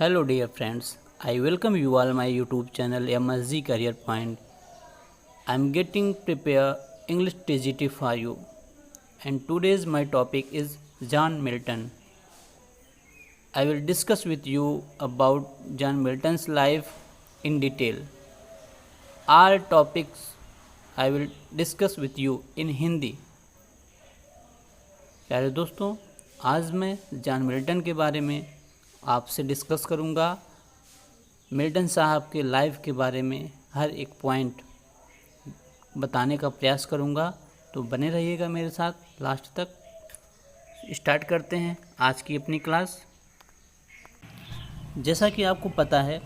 Hello dear friends, I welcome you all my YouTube channel MSG Career Point. I am getting prepare English TGT for you, and today's my topic is John Milton. I will discuss with you about John Milton's life in detail. All topics I will discuss with you in Hindi. प्यारे दोस्तों, आज मैं John Milton के बारे में आपसे discuss करूंगा। Milton साहब के लाइफ के बारे में हर एक पॉइंट बताने का प्रयास करूंगा, तो बने रहिएगा मेरे साथ लास्ट तक। स्टार्ट करते हैं आज की अपनी क्लास। जैसा कि आपको पता है,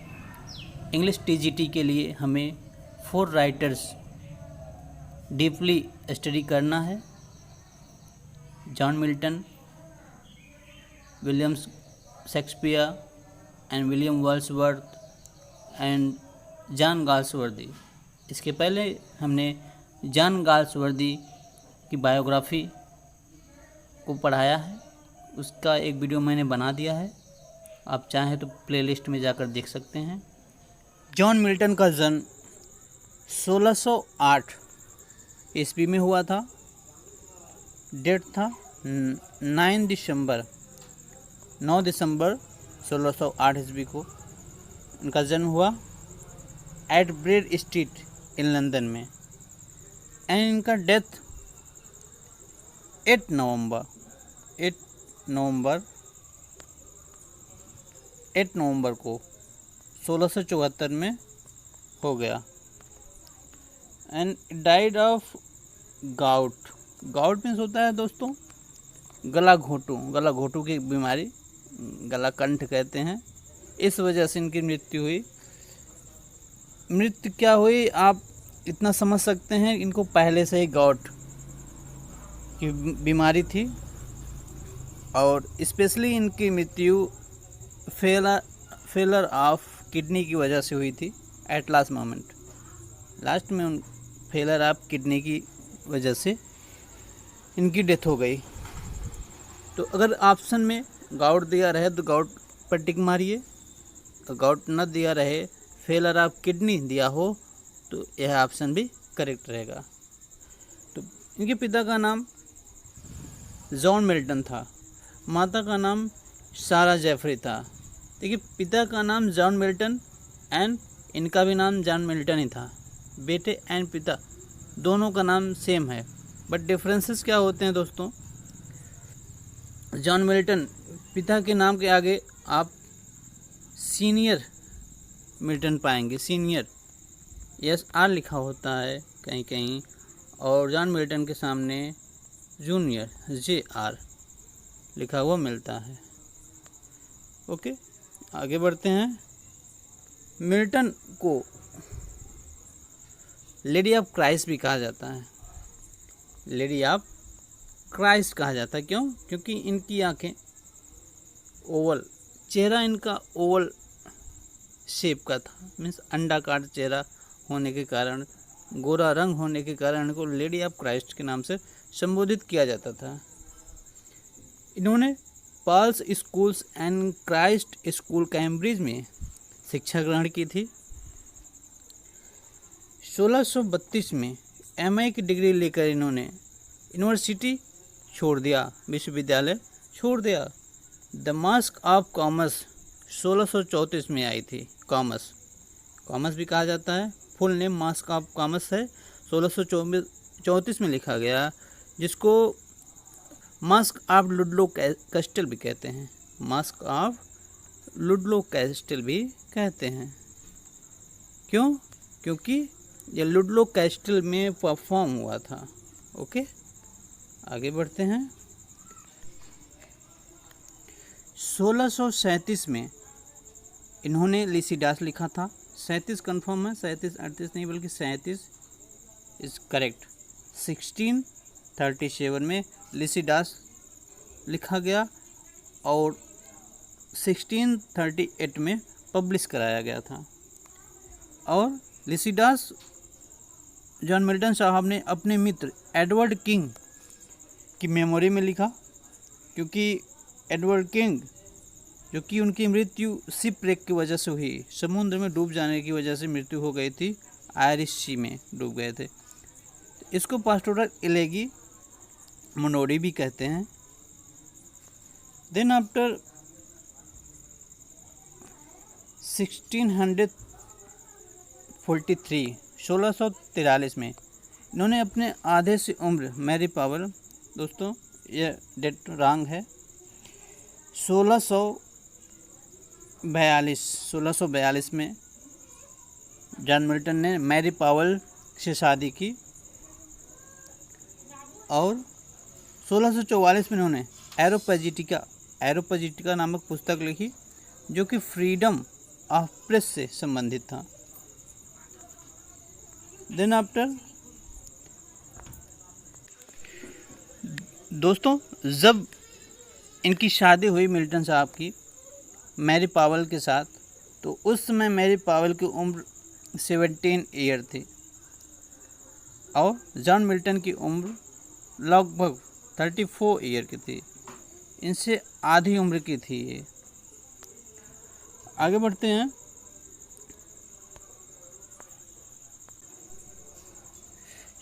इंग्लिश टीजीटी के लिए हमें 4 राइटर्स डीपली स्टडी करना है। John Milton, William Shakespeare and William Wordsworth and John Galsworthy. इसके पहले हमने जॉन गाल्सवर्दी की बायोग्राफी को पढ़ाया है, उसका एक वीडियो मैंने बना दिया है, आप चाहें तो प्लेलिस्ट में जाकर देख सकते हैं। जॉन मिल्टन का जन्म 1608 ईस्वी में हुआ था। डेट था 9 दिसंबर 1608 ईस्वी को इनका जन्म हुआ at Bread Street in London में। एंड इनका डेथ 8 नवंबर को 1674 में हो गया। And died of gout means होता है दोस्तों गला घोटू की बीमारी, गला कंठ कहते हैं। इस वजह से इनकी मृत्यु हुई। मृत्यु क्या हुई आप इतना समझ सकते हैं, इनको पहले से ही गाउट की बीमारी थी और स्पेशली इनकी मृत्यु फेलर ऑफ किडनी की वजह से हुई थी। एट लास्ट मोमेंट, लास्ट में उन फेलर ऑफ किडनी की वजह से इनकी डेथ हो गई। तो अगर ऑप्शन में गाउट दिया रहे तो गाउट पर टिक मारिए, तो गाउट न दिया रहे, फेलर ऑफ किडनी दिया हो तो यह ऑप्शन भी करेक्ट रहेगा। तो इनके पिता का नाम जॉन मिल्टन था, माता का नाम सारा जेफरी था। देखिए, पिता का नाम जॉन मिल्टन एंड इनका भी नाम जॉन मिल्टन ही था। बेटे एंड पिता दोनों का नाम सेम है, बट डिफरेंसेस क्या होते हैं दोस्तों। जॉन मिल्टन पिता के नाम के आगे आप सीनियर मिल्टन पाएंगे, सीनियर SR लिखा होता है कहीं कहीं, और जॉन मिल्टन के सामने जूनियर JR लिखा हुआ मिलता है। ओके, आगे बढ़ते हैं। मिल्टन को लेडी ऑफ क्राइस्ट भी कहा जाता है। लेडी ऑफ क्राइस्ट कहा जाता है क्यों? क्योंकि इनकी आंखें ओवल, चेहरा इनका ओवल शेप का था, मीन्स अंडाकार चेहरा होने के कारण, गोरा रंग होने के कारण इनको लेडी ऑफ क्राइस्ट के नाम से संबोधित किया जाता था। इन्होंने Paul's schools and Christ school Cambridge में शिक्षा ग्रहण की थी। 1632 में MA की डिग्री लेकर इन्होंने यूनिवर्सिटी छोड़ दिया, विश्वविद्यालय छोड़ दिया। द मास्क ऑफ कॉमर्स 1634 में आई थी। कॉमर्स भी कहा जाता है, full name mask of commerce है, 1634 में लिखा गया, जिसको मास्क ऑफ लुडलो कैस्टल भी कहते हैं। मास्क ऑफ लुडलो कैस्टल भी कहते हैं। क्यों? क्योंकि ये लुडलो कैस्टल में परफॉर्म हुआ था। ओके, आगे बढ़ते हैं। 1637 में इन्होंने लिसिडास लिखा था। 37 कंफर्म है, 37-38 नहीं बल्कि 37 इज करेक्ट। 1637 में लिसिडास लिखा गया और 1638 में पब्लिश कराया गया था। और लिसिडास जॉन मिल्टन साहब ने अपने मित्र एडवर्ड किंग की मेमोरी में लिखा, क्योंकि एडवर्ड किंग जो कि उनकी मृत्यु शिपरेक की वजह से हुई, समुद्र में डूब जाने की वजह से मृत्यु हो गई थी, आयरिश सी में डूब गए थे। इसको पास्टोरल एलेगी मोनोरी भी कहते हैं। देन आफ्टर 1643 में इन्होंने अपने आधे से उम्र मैरी पावल, दोस्तों ये डेट रॉन्ग है, 1642 में जॉन मिल्टन ने मैरी पावल से शादी की और 1644 में इन्होंने एरोपैजिटिका नामक पुस्तक लिखी, जो कि फ्रीडम ऑफ प्रेस से संबंधित था। देन आफ्टर दोस्तों, जब इनकी शादी हुई मिल्टन साहब की मैरी पावल के साथ, तो उस समय मैरी पावल की उम्र 17 ईयर थी और जॉन मिल्टन की उम्र लगभग 34 ईयर की थी। इनसे आधी उम्र की थी ये। आगे बढ़ते हैं।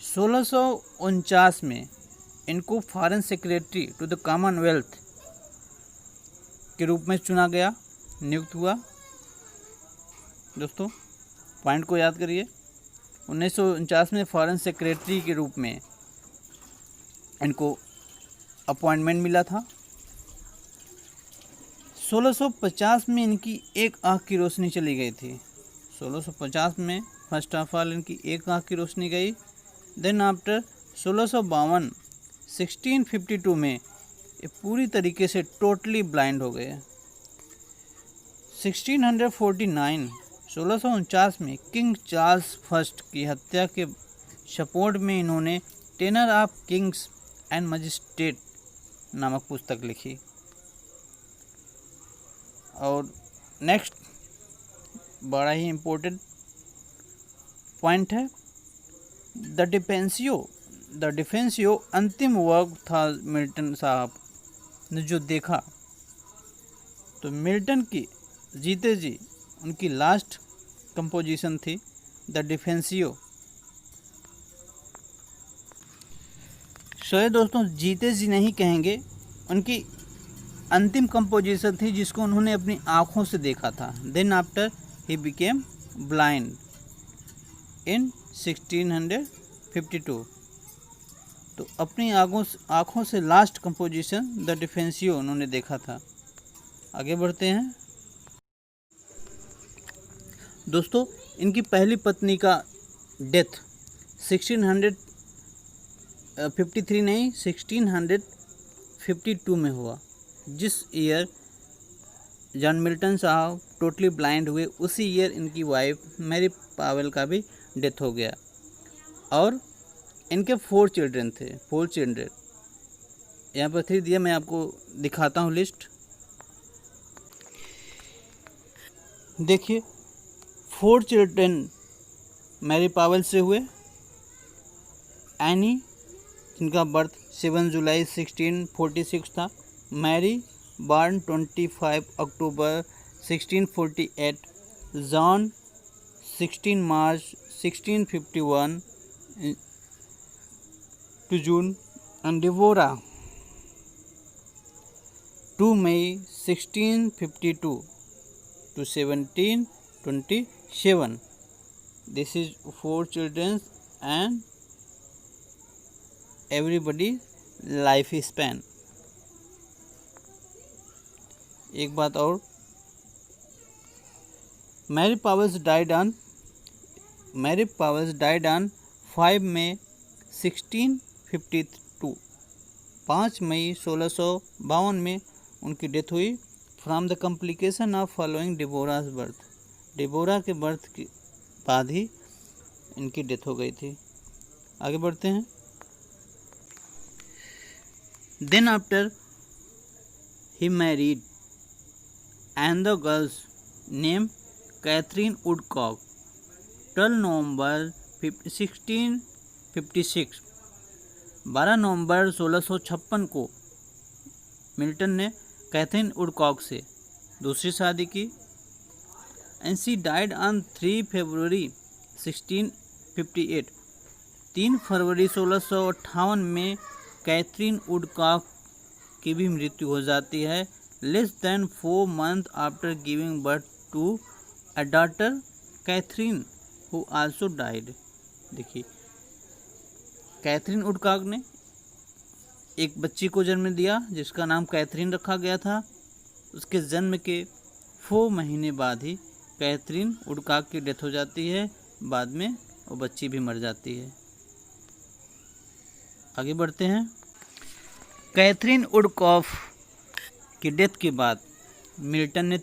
1649 में इनको foreign secretary to the Commonwealth के रूप में चुना गया, नियुक्त हुआ। दोस्तों पॉइंट को याद करिए, 1949 में फॉरेन सेक्रेटरी के रूप में इनको अपॉइंटमेंट मिला था। 1650 में इनकी एक आँख की रोशनी चली गई थी। 1650 में फर्स्ट ऑफ ऑल इनकी एक आँख की रोशनी गई। देन आफ्टर 1652 में ये पूरी तरीके से टोटली ब्लाइंड हो गए। 1649 में किंग चार्ल्स फर्स्ट की हत्या के सपोर्ट में इन्होंने Tenure of Kings and Magistrate नामक पुस्तक लिखी। और नेक्स्ट बड़ा ही इम्पोर्टेंट पॉइंट है, द डिफेंसियो अंतिम वर्क था मिल्टन साहब ने जो देखा। तो मिल्टन की जीते जी उनकी लास्ट कंपोजिशन थी द डिफेंसियो। शायद दोस्तों जीते जी नहीं कहेंगे, उनकी अंतिम कंपोजिशन थी जिसको उन्होंने अपनी आँखों से देखा था। Then after he became blind in 1652। तो अपनी आँखों से लास्ट कंपोजिशन द डिफेंसियो उन्होंने देखा था। आगे बढ़ते हैं। दोस्तों इनकी पहली पत्नी का डेथ 1652 में हुआ। जिस ईयर जॉन मिल्टन साहब टोटली ब्लाइंड हुए, उसी ईयर इनकी वाइफ मैरी पावेल का भी डेथ हो गया। और इनके 4 चिल्ड्रन थे, 4 चिल्ड्रन। यहाँ पर 3 दिया, मैं आपको दिखाता हूँ लिस्ट। देखिए 4 चिल्ड्रन मैरी पावेल से हुए। एनी जिनका बर्थ 7 जुलाई 1646 था। Mary born 25 October 1648। John 16 March 1651 to June, and Deborah 2 May 1652 to 1727. This is 4 children and everybody life span. एक बात और, Mary Powers died on 5 May 1652। 5 मई 1652 में उनकी डेथ हुई from the complication of following Deborah's birth. Deborah के birth के बाद ही इनकी डेथ हो गई थी। आगे बढ़ते हैं। Then after he married and the girl's name Katherine Woodcock 12 नवंबर 1656। 12 नवंबर 1656 को मिल्टन ने कैथरीन वुडकॉक से दूसरी शादी की। एंड शी डाइड ऑन 3 फरवरी 1658। 3 फरवरी 1658 में कैथरीन वुडकॉक की भी मृत्यु हो जाती है, less than 4 months after giving birth to a daughter Katherine who also died. देखिए, कैथरीन वुडकॉक ने एक बच्ची को जन्म दिया जिसका नाम कैथरीन रखा गया था। उसके जन्म के 4 महीने बाद ही कैथरीन वुडकॉक की डेथ हो जाती है। बाद में वो बच्ची भी मर जाती है। आगे बढ़ते हैं। कैथरीन वुडकॉक की डेथ के बाद मिल्टन ने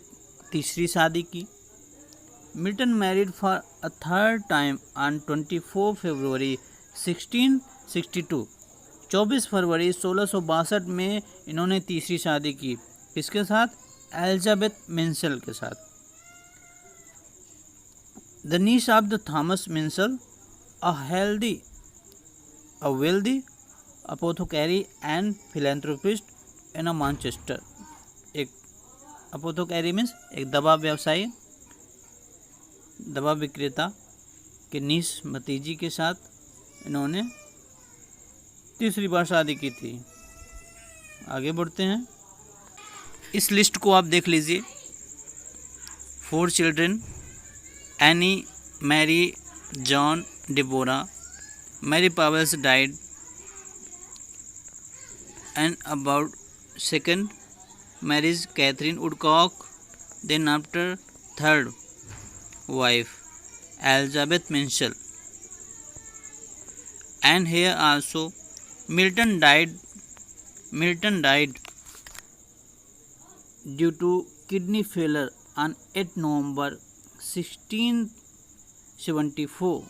तीसरी शादी की। Milton married for a third time on 24 फरवरी 1662। 24 फरवरी 1662 में इन्होंने तीसरी शादी की। किसके साथ? एलिजाबेथ मेंसल के साथ। The niece of the Thomas Minsel, a wealthy apothecary and philanthropist in a Manchester। एक अपोथोकैरी मीन्स एक दवा व्यवसायी, दवा विक्रेता के नीस भतीजी के साथ इन्होंने तीसरी बार शादी की थी। आगे बढ़ते हैं। इस लिस्ट को आप देख लीजिए। 4 children: Annie, Mary, John, Deborah. Mary Powell's died and about second marriage Catherine Woodcock, then after third wife Elizabeth Minshull, and here also Milton died due to kidney failure on 8 November 1674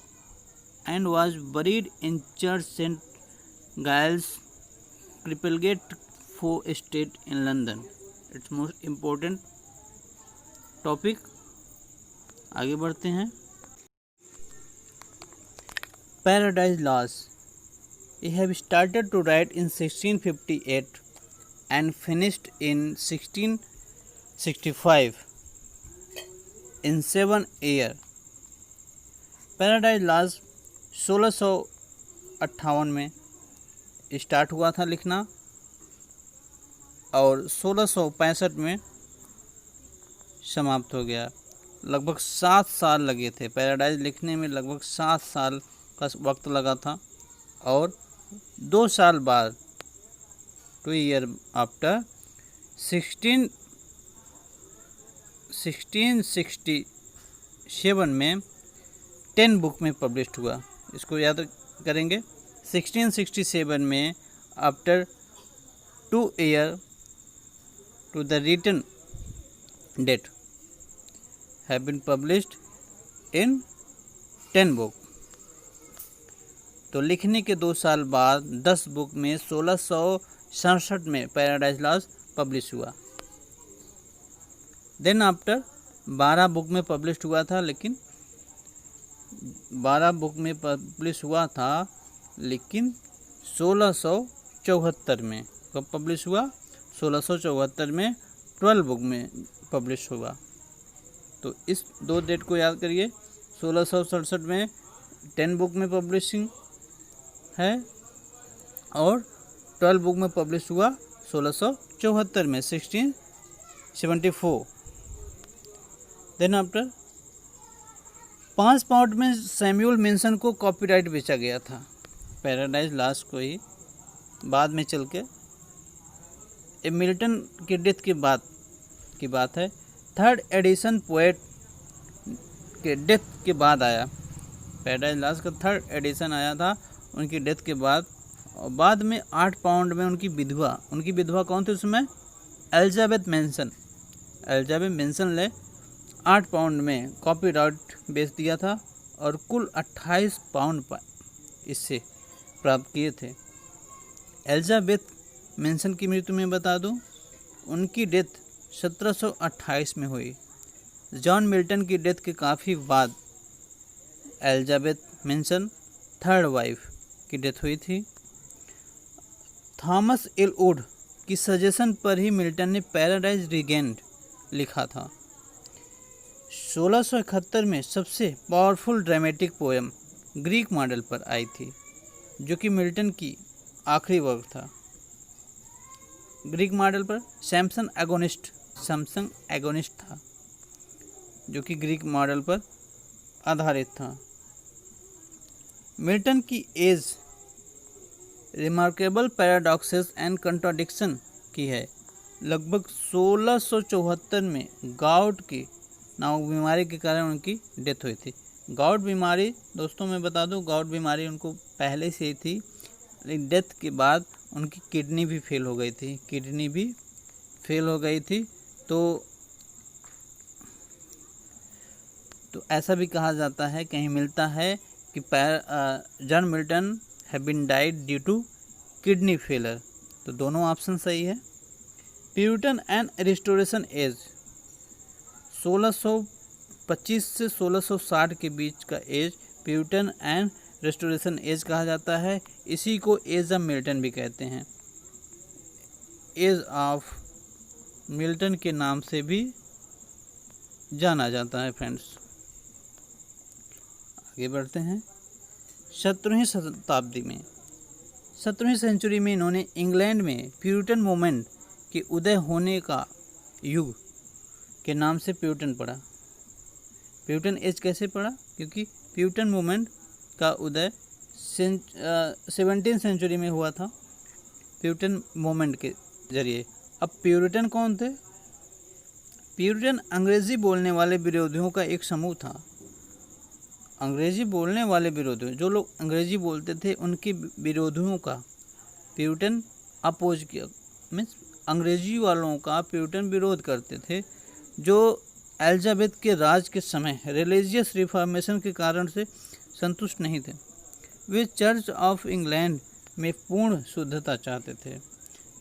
and was buried in Church St. Giles, Cripplegate Estate in London। It's most important topic। आगे बढ़ते हैं। Paradise Lost। He have started to write in 1658 and finished in 1665 in 7 years। Paradise lost 1658 में start हुआ था लिखना और 1665 में समाप्त हो गया। लगभग 7 साल लगे थे पैराडाइज लिखने में, लगभग 7 साल का वक्त लगा था। और 2 साल बाद 2 years आफ्टर 1667 में 10 बुक में पब्लिश्ड हुआ। इसको याद करेंगे। 1667 में after 2 years to the written date have been published in 10 book. तो लिखने के 2 साल बाद 10 बुक में 1667 में पैराडाइज लॉस्ट पब्लिश हुआ। देन आफ्टर 12 बुक में पब्लिश हुआ था, लेकिन 1674 में कब पब्लिश हुआ? 1674 में 12 बुक में पब्लिश हुआ। तो इस 2 डेट को याद करिए। 1667 में 10 बुक में पब्लिशिंग है और 12 बुक में पब्लिश हुआ 1674 में 1674। देन आफ्टर 5 पाउंड में सैमुअल मेंशन को कॉपीराइट बेचा गया था। पैराडाइज लॉस्ट को ही बाद में चल के मिल्टन के डेथ के बाद की बात है। 3rd एडिशन पोएट के डेथ के बाद आया। पैराडाइज लॉस्ट का 3rd एडिशन आया था उनकी डेथ के बाद। और बाद में 8 पाउंड में उनकी विधवा कौन थी उसमें? एलिजाबेथ मेंशन ने 8 पाउंड में कॉपीराइट बेच दिया था और कुल 28 पाउंड इससे प्राप्त किए थे। एलिजाबेथ मेंशन की मृत्यु में बता दूं, उनकी डेथ 1728 में हुई। जॉन मिल्टन की डेथ के काफ़ी बाद एलिजाबेथ मेंशन 3rd वाइफ की डेथ हुई थी। थॉमस एल वुड की सजेशन पर ही मिल्टन ने पैराडाइज रिगेंड लिखा था। 1671 में सबसे powerful dramatic poem Greek model पर आई थी, जो कि मिल्टन की आखिरी वर्क था। ग्रीक मॉडल पर सैमसन एगोनिस्ट था, जो कि ग्रीक मॉडल पर आधारित था। मिल्टन की age remarkable paradoxes and contradiction की है। लगभग 1674 में गाउट की नामक बीमारी के कारण उनकी डेथ हुई थी। गाउट बीमारी, दोस्तों मैं बता दूं, गाउट बीमारी उनको पहले से ही थी, लेकिन डेथ के बाद उनकी किडनी भी फेल हो गई थी। तो ऐसा भी कहा जाता है, कहीं मिलता है कि John Milton have been died due to kidney failure. तो दोनों ऑप्शन सही है। प्यूरिटन एंड रिस्टोरेशन एज 1625 से 1660 के बीच का age Puritan and Restoration age कहा जाता है। इसी को एज ऑफ मिल्टन भी कहते हैं। एज ऑफ मिल्टन के नाम से भी जाना जाता है फ्रेंड्स। आगे बढ़ते हैं। 17वीं शताब्दी में 17वीं सेंचुरी में इन्होंने इंग्लैंड में प्यूरिटन मूवमेंट के उदय होने का युग के नाम से प्यूरिटन पड़ा। प्यूरिटन एज कैसे पड़ा? क्योंकि प्यूरिटन मूवमेंट का उदय 17वीं सेंचुरी में हुआ था प्यूरिटन मूवमेंट के जरिए। अब प्यूरिटन कौन थे? प्यूरिटन अंग्रेजी बोलने वाले विरोधियों का एक समूह था। अंग्रेजी बोलने वाले विरोधियों, जो लोग अंग्रेजी बोलते थे, उनके विरोधियों का प्यूरिटन अपोज किया, मीन्स अंग्रेजी वालों का प्यूरिटन विरोध करते थे, जो एलिजाबेथ के राज के समय रिलीजियस रिफॉर्मेशन के कारण से संतुष्ट नहीं थे। वे चर्च ऑफ इंग्लैंड में पूर्ण शुद्धता चाहते थे।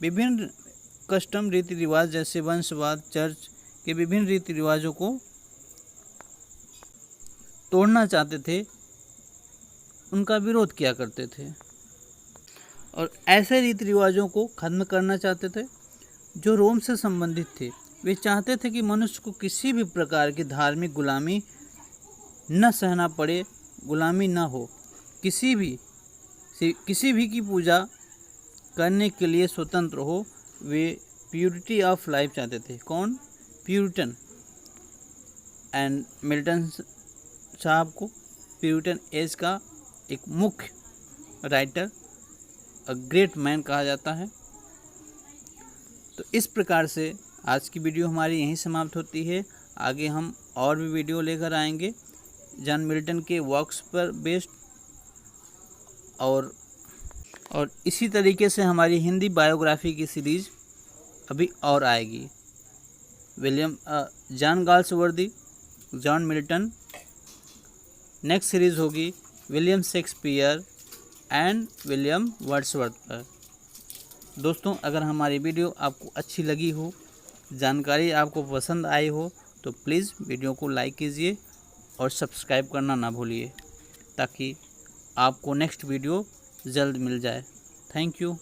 विभिन्न कस्टम रीति रिवाज जैसे वंशवाद, चर्च के विभिन्न रीति रिवाजों को तोड़ना चाहते थे, उनका विरोध किया करते थे और ऐसे रीति रिवाजों को खत्म करना चाहते थे जो रोम से संबंधित थे। वे चाहते थे कि मनुष्य को किसी भी प्रकार की धार्मिक गुलामी न सहना पड़े, गुलामी न हो, किसी भी की पूजा करने के लिए स्वतंत्र हो। वे प्यूरिटी ऑफ लाइफ चाहते थे। कौन? प्यूरिटन। एंड मिल्टन साहब को प्यूरिटन एज का एक मुख्य राइटर, अ ग्रेट मैन कहा जाता है। तो इस प्रकार से आज की वीडियो हमारी यहीं समाप्त होती है। आगे हम और भी वीडियो लेकर आएंगे जॉन मिल्टन के वर्क्स पर बेस्ड, और इसी तरीके से हमारी हिंदी बायोग्राफी की सीरीज अभी और आएगी। John Galsworthy, John Milton. Next series होगी William Shakespeare and William Wordsworth पर। दोस्तों, अगर हमारी वीडियो आपको अच्छी लगी हो, जानकारी आपको पसंद आई हो, तो प्लीज़ वीडियो को लाइक कीजिए और सब्सक्राइब करना ना भूलिए, ताकि आपको नेक्स्ट वीडियो जल्द मिल जाए। Thank you.